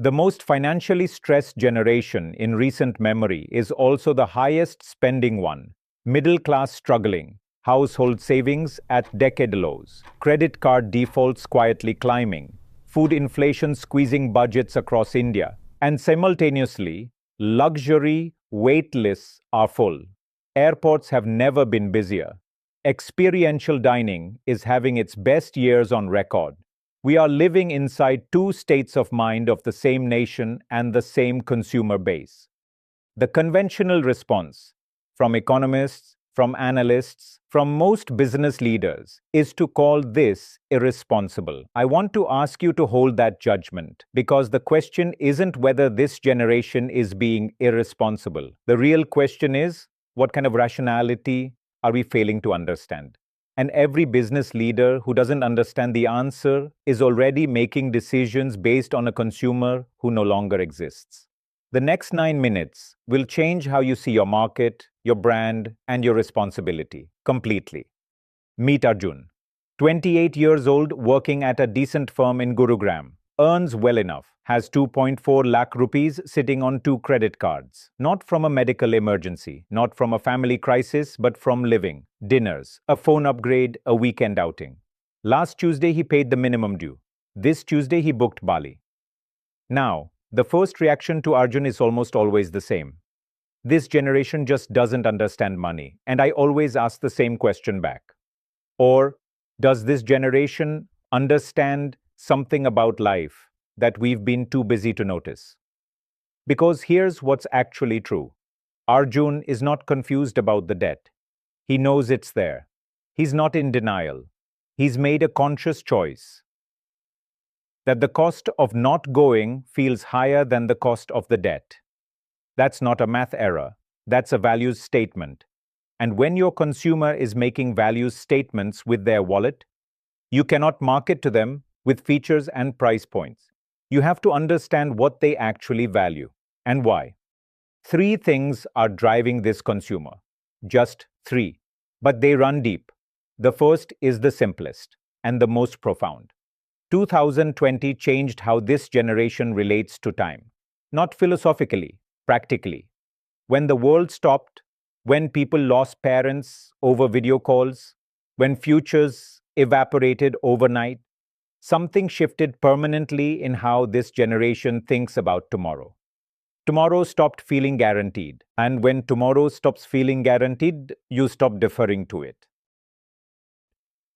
The most financially stressed generation in recent memory is also the highest spending one. Middle class struggling, household savings at decade lows, credit card defaults quietly climbing, food inflation squeezing budgets across India, and simultaneously, luxury wait lists are full. Airports have never been busier. Experiential dining is having its best years on record. We are living inside two states of mind of the same nation and the same consumer base. The conventional response from economists, from analysts, from most business leaders is to call this irresponsible. I want to ask you to hold that judgment because the question isn't whether this generation is being irresponsible. The real question is, what kind of rationality are we failing to understand? And every business leader who doesn't understand the answer is already making decisions based on a consumer who no longer exists. The next 9 minutes will change how you see your market, your brand, and your responsibility completely. Meet Arjun. 28 years old, working at a decent firm in Gurugram. Earns well enough. Has 2.4 lakh rupees sitting on 2 credit cards. Not from a medical emergency, not from a family crisis, but from living. Dinners, a phone upgrade, a weekend outing. Last Tuesday he paid the minimum due. This Tuesday he booked Bali. Now, the first reaction to Arjun is almost always the same. This generation just doesn't understand money, and I always ask the same question back. Or, does this generation understand something about life that we've been too busy to notice? Because here's what's actually true. Arjun is not confused about the debt. He knows it's there. He's not in denial. He's made a conscious choice that the cost of not going feels higher than the cost of the debt. That's not a math error. That's a values statement. And when your consumer is making values statements with their wallet, you cannot market to them with features and price points. You have to understand what they actually value and why. 3 things are driving this consumer. Just 3. But they run deep. The first is the simplest and the most profound. 2020 changed how this generation relates to time. Not philosophically, practically. When the world stopped, when people lost parents over video calls, when futures evaporated overnight, something shifted permanently in how this generation thinks about tomorrow. Tomorrow stopped feeling guaranteed, and when tomorrow stops feeling guaranteed, you stop deferring to it.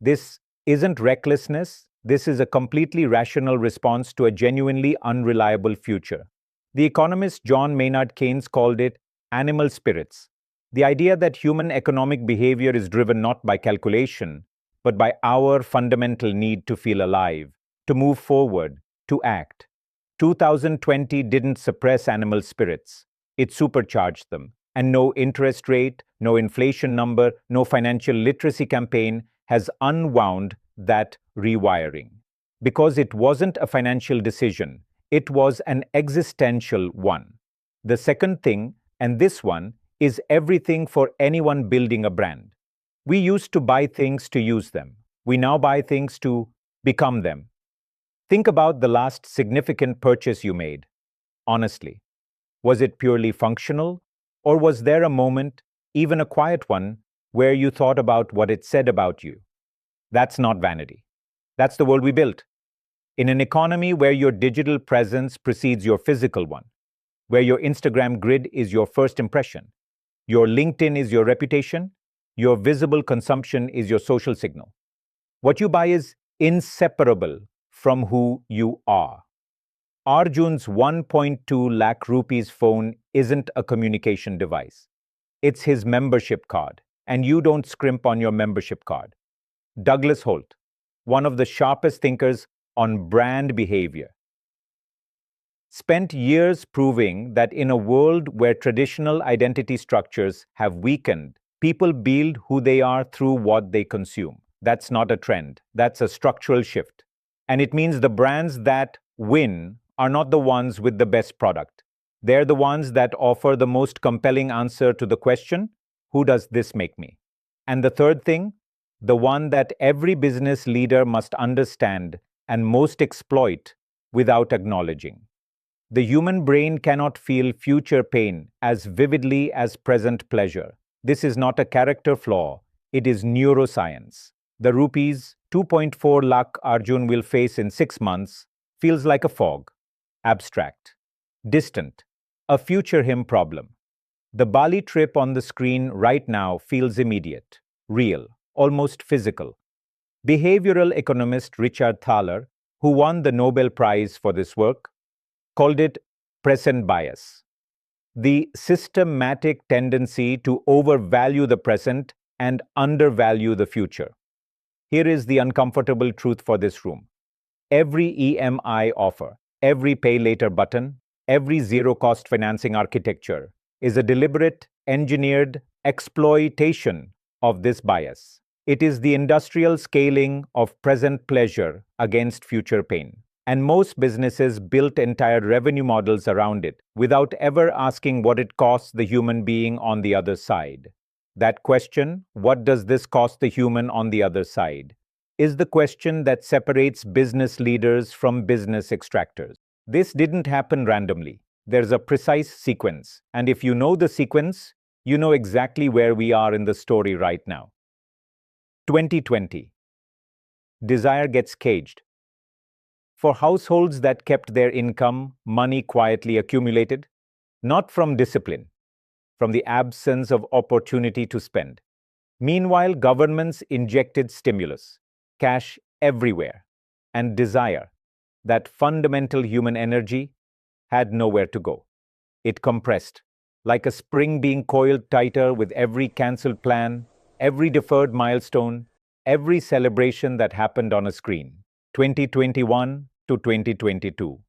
This isn't recklessness, this is a completely rational response to a genuinely unreliable future. The economist John Maynard Keynes called it animal spirits, the idea that human economic behavior is driven not by calculation, but by our fundamental need to feel alive, to move forward, to act. 2020 didn't suppress animal spirits, it supercharged them. And no interest rate, no inflation number, no financial literacy campaign has unwound that rewiring. Because it wasn't a financial decision, it was an existential one. The second thing, and this one, is everything for anyone building a brand. We used to buy things to use them. We now buy things to become them. Think about the last significant purchase you made. Honestly, was it purely functional? Or was there a moment, even a quiet one, where you thought about what it said about you? That's not vanity. That's the world we built. In an economy where your digital presence precedes your physical one, where your Instagram grid is your first impression, your LinkedIn is your reputation, your visible consumption is your social signal. What you buy is inseparable from who you are. Arjun's 1.2 lakh rupees phone isn't a communication device. It's his membership card, and you don't scrimp on your membership card. Douglas Holt, one of the sharpest thinkers on brand behavior, spent years proving that in a world where traditional identity structures have weakened, people build who they are through what they consume. That's not a trend, that's a structural shift. And it means the brands that win are not the ones with the best product. They're the ones that offer the most compelling answer to the question, who does this make me? And the third thing, the one that every business leader must understand and most exploit without acknowledging. The human brain cannot feel future pain as vividly as present pleasure. This is not a character flaw, it is neuroscience. The rupees 2.4 lakh Arjun will face in 6 months feels like a fog, abstract, distant, a future him problem. The Bali trip on the screen right now feels immediate, real, almost physical. Behavioral economist Richard Thaler, who won the Nobel Prize for this work, called it present bias, the systematic tendency to overvalue the present and undervalue the future. Here is the uncomfortable truth for this room. Every EMI offer, every pay later button, every zero cost financing architecture is a deliberate, engineered exploitation of this bias. It is the industrial scaling of present pleasure against future pain. And most businesses built entire revenue models around it without ever asking what it costs the human being on the other side. That question, what does this cost the human on the other side, is the question that separates business leaders from business extractors. This didn't happen randomly. There's a precise sequence. And if you know the sequence, you know exactly where we are in the story right now. 2020. Desire gets caged. For households that kept their income, money quietly accumulated, not from discipline, from the absence of opportunity to spend. Meanwhile, governments injected stimulus, cash everywhere, and desire, that fundamental human energy, had nowhere to go. It compressed, like a spring being coiled tighter with every cancelled plan, every deferred milestone, every celebration that happened on a screen. 2021 to 2022.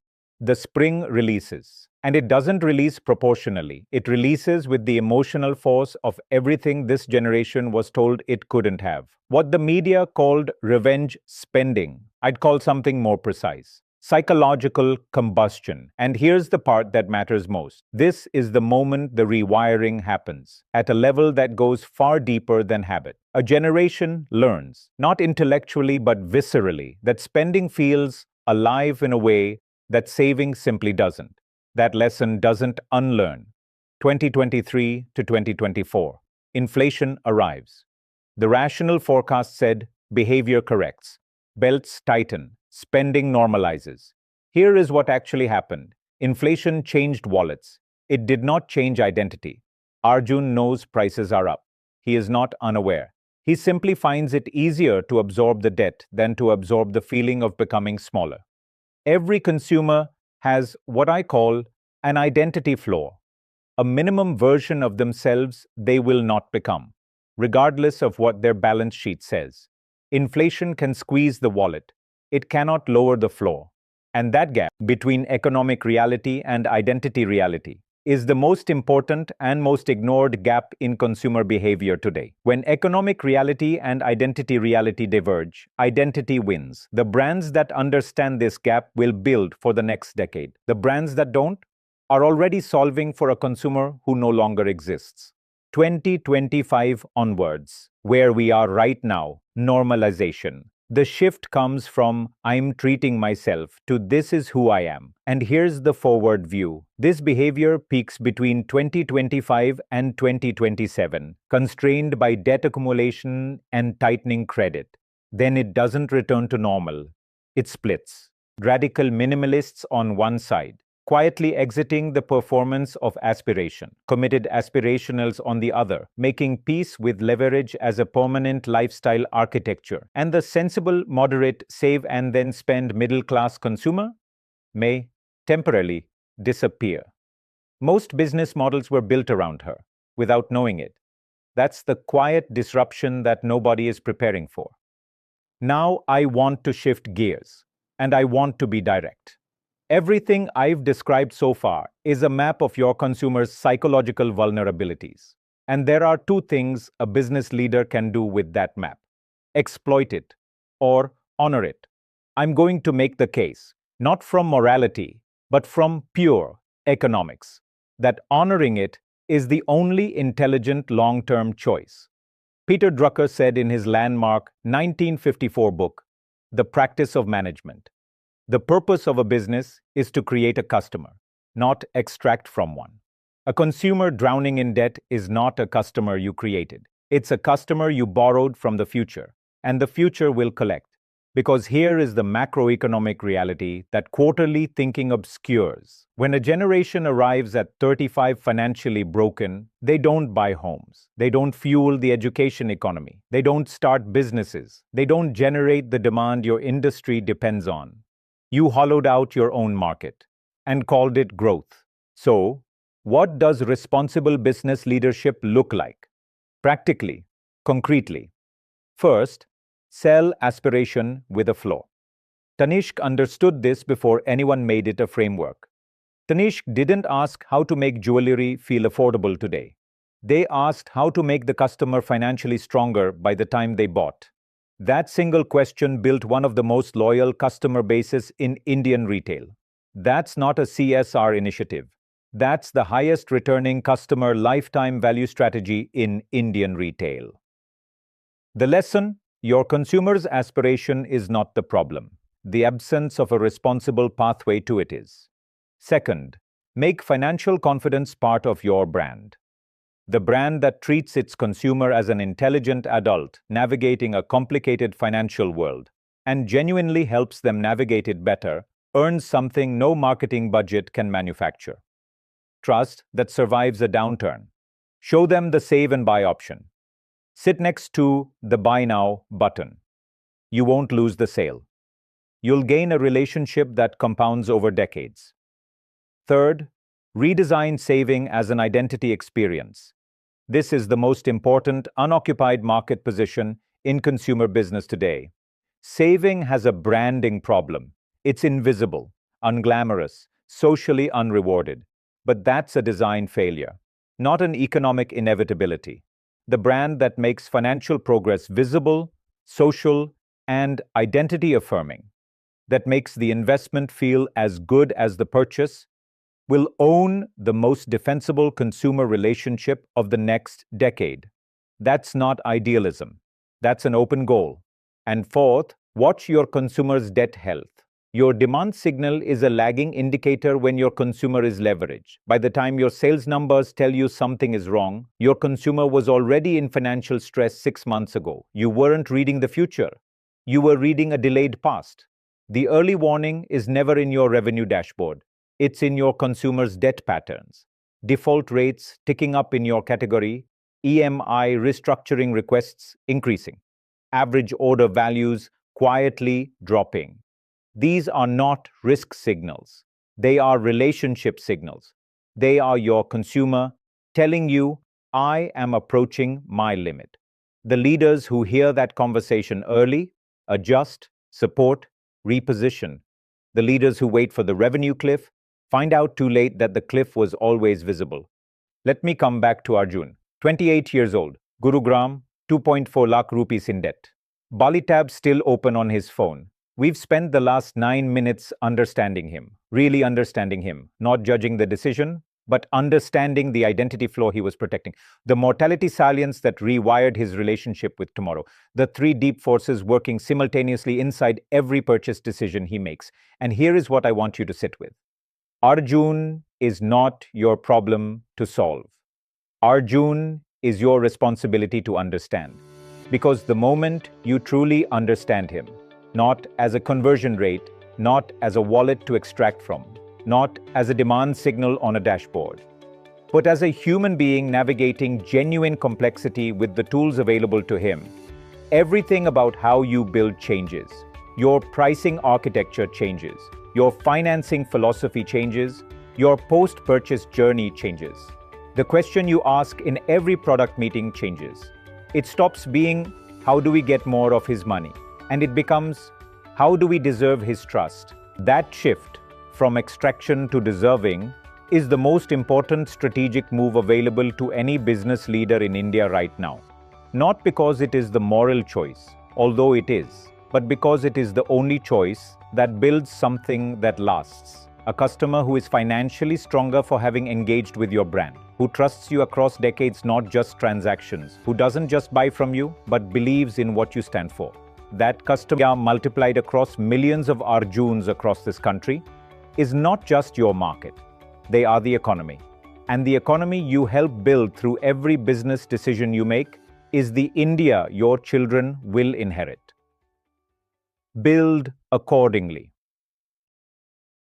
The spring releases. And it doesn't release proportionally. It releases with the emotional force of everything this generation was told it couldn't have. What the media called revenge spending, I'd call something more precise. Psychological combustion. And here's the part that matters most. This is the moment the rewiring happens, at a level that goes far deeper than habit. A generation learns, not intellectually but viscerally, that spending feels alive in a way that saving simply doesn't. That lesson doesn't unlearn. 2023 to 2024. Inflation arrives. The rational forecast said behavior corrects. Belts tighten. Spending normalizes. Here is what actually happened. Inflation changed wallets. It did not change identity. Arjun knows prices are up. He is not unaware. He simply finds it easier to absorb the debt than to absorb the feeling of becoming smaller. Every consumer has what I call an identity flaw, a minimum version of themselves they will not become, regardless of what their balance sheet says. Inflation can squeeze the wallet. It cannot lower the floor. And that gap between economic reality and identity reality is the most important and most ignored gap in consumer behavior today. When economic reality and identity reality diverge, identity wins. The brands that understand this gap will build for the next decade. The brands that don't are already solving for a consumer who no longer exists. 2025 onwards, where we are right now, normalization. The shift comes from I'm treating myself to this is who I am. And here's the forward view. This behavior peaks between 2025 and 2027, constrained by debt accumulation and tightening credit. Then it doesn't return to normal. It splits. Radical minimalists on one side, quietly exiting the performance of aspiration, committed aspirationals on the other, making peace with leverage as a permanent lifestyle architecture, and the sensible, moderate, save and then spend middle-class consumer may temporarily disappear. Most business models were built around her, without knowing it. That's the quiet disruption that nobody is preparing for. Now I want to shift gears, and I want to be direct. Everything I've described so far is a map of your consumer's psychological vulnerabilities. And there are two things a business leader can do with that map: exploit it or honor it. I'm going to make the case, not from morality, but from pure economics, that honoring it is the only intelligent long-term choice. Peter Drucker said in his landmark 1954 book, The Practice of Management, the purpose of a business is to create a customer. not extract from one. A consumer drowning in debt is not a customer you created. It's a customer you borrowed from the future, and the future will collect. Because here is the macroeconomic reality that quarterly thinking obscures. When a generation arrives at 35 financially broken, they don't buy homes. They don't fuel the education economy. They don't start businesses. They don't generate the demand your industry depends on. You hollowed out your own market and called it growth. So, what does responsible business leadership look like? Practically, concretely. First, sell aspiration with a flow. Tanishq understood this before anyone made it a framework. Tanishq didn't ask how to make jewelry feel affordable today. They asked how to make the customer financially stronger by the time they bought. That single question built one of the most loyal customer bases in Indian retail. That's not a CSR initiative. That's the highest returning customer lifetime value strategy in Indian retail. The lesson: your consumer's aspiration is not the problem. The absence of a responsible pathway to it is. Second, make financial confidence part of your brand. The brand that treats its consumer as an intelligent adult navigating a complicated financial world and genuinely helps them navigate it better earns something no marketing budget can manufacture. Trust that survives a downturn. Show them the save and buy option. Sit next to the buy now button. You won't lose the sale. You'll gain a relationship that compounds over decades. Third, redesign saving as an identity experience. This is the most important unoccupied market position in consumer business today. Saving has a branding problem. It's invisible, unglamorous, socially unrewarded. But that's a design failure, not an economic inevitability. The brand that makes financial progress visible, social, and identity affirming, that makes the investment feel as good as the purchase, will own the most defensible consumer relationship of the next decade. That's not idealism. That's an open goal. And fourth, watch your consumer's debt health. Your demand signal is a lagging indicator when your consumer is leveraged. By the time your sales numbers tell you something is wrong, your consumer was already in financial stress 6 months ago. You weren't reading the future. You were reading a delayed past. The early warning is never in your revenue dashboard. It's in your consumer's debt patterns. Default rates ticking up in your category, EMI restructuring requests increasing, average order values quietly dropping. These are not risk signals. They are relationship signals. They are your consumer telling you, I am approaching my limit. The leaders who hear that conversation early adjust, support, reposition. The leaders who wait for the revenue cliff find out too late that the cliff was always visible. Let me come back to Arjun, 28 years old, Gurugram, 2.4 lakh rupees in debt. Bali tab still open on his phone. We've spent the last 9 minutes understanding him, really understanding him, not judging the decision, but understanding the identity flaw he was protecting, the mortality salience that rewired his relationship with tomorrow, the 3 deep forces working simultaneously inside every purchase decision he makes. And here is what I want you to sit with. Arjun is not your problem to solve. Arjun is your responsibility to understand. Because the moment you truly understand him, not as a conversion rate, not as a wallet to extract from, not as a demand signal on a dashboard, but as a human being navigating genuine complexity with the tools available to him, everything about how you build changes. Your pricing architecture changes. Your financing philosophy changes. Your post-purchase journey changes. The question you ask in every product meeting changes. It stops being, how do we get more of his money? And it becomes, how do we deserve his trust? That shift from extraction to deserving is the most important strategic move available to any business leader in India right now. Not because it is the moral choice, although it is, but because it is the only choice that builds something that lasts. A customer who is financially stronger for having engaged with your brand, who trusts you across decades, not just transactions, who doesn't just buy from you, but believes in what you stand for. That customer multiplied across millions of Arjuns across this country is not just your market. They are the economy. And the economy you help build through every business decision you make is the India your children will inherit. Build accordingly.